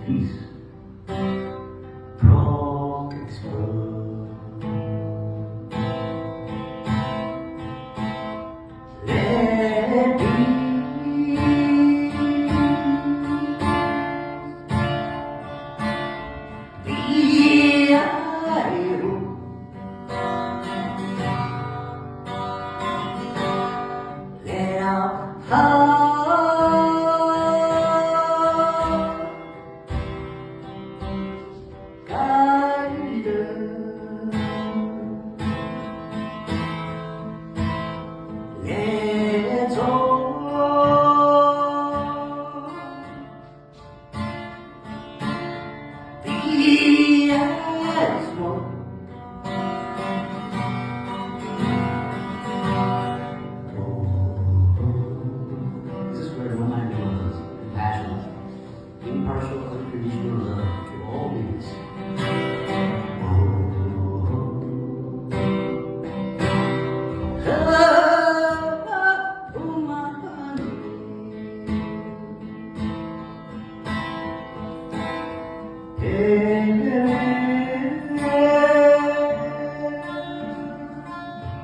peace. Prosper. Let peace be idle. Let our heart guide us. Let's all be as one. This is where one idea is compassion, impartial, unconditional love to all beings.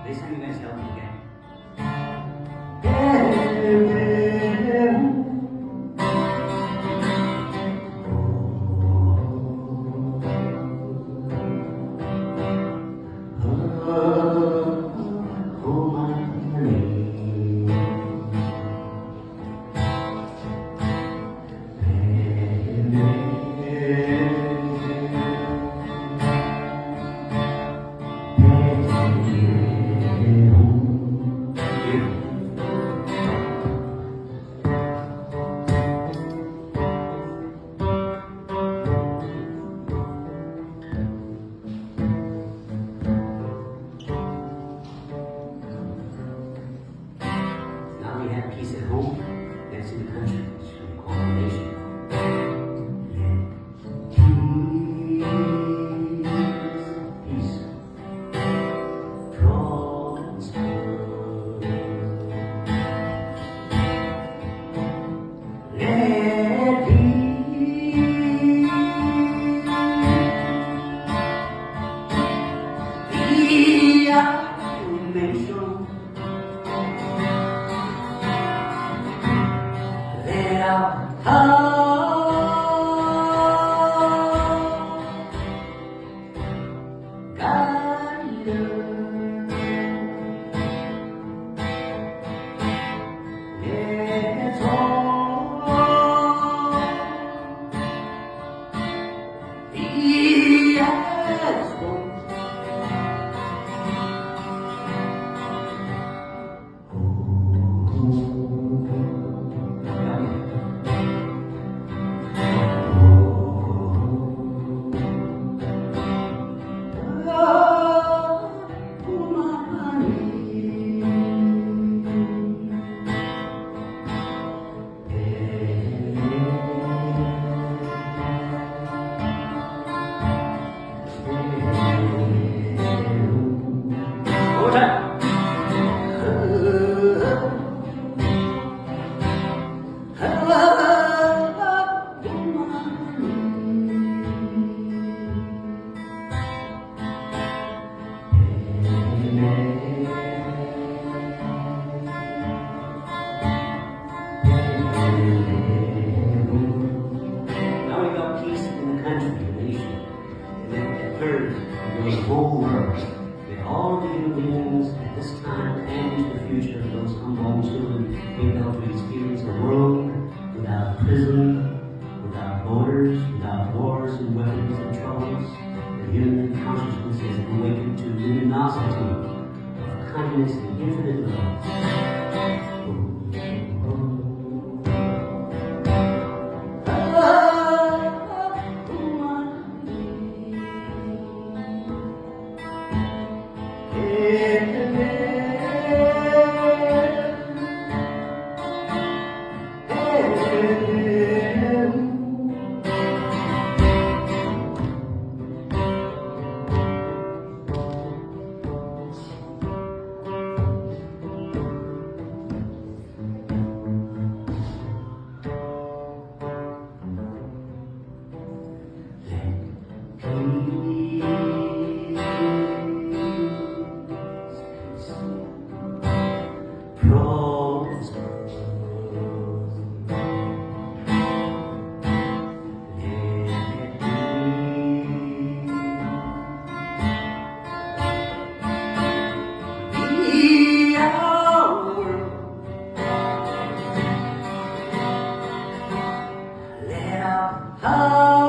Next time you guys help me again. Now we have peace at home, next in the country, which we call the nation. Peace, prosper. Let peace be our nation. Let our heart guide us. Let's all be as one. Now we got peace in the country, the nation, and then the third, the whole world. May all the human beings at this time and into the future, those unborn children, be able to experience a world without prison, without borders, without wars and weapons and troubles. The human consciousness is awakened to luminosity of kindness and infinite love. האמיתי.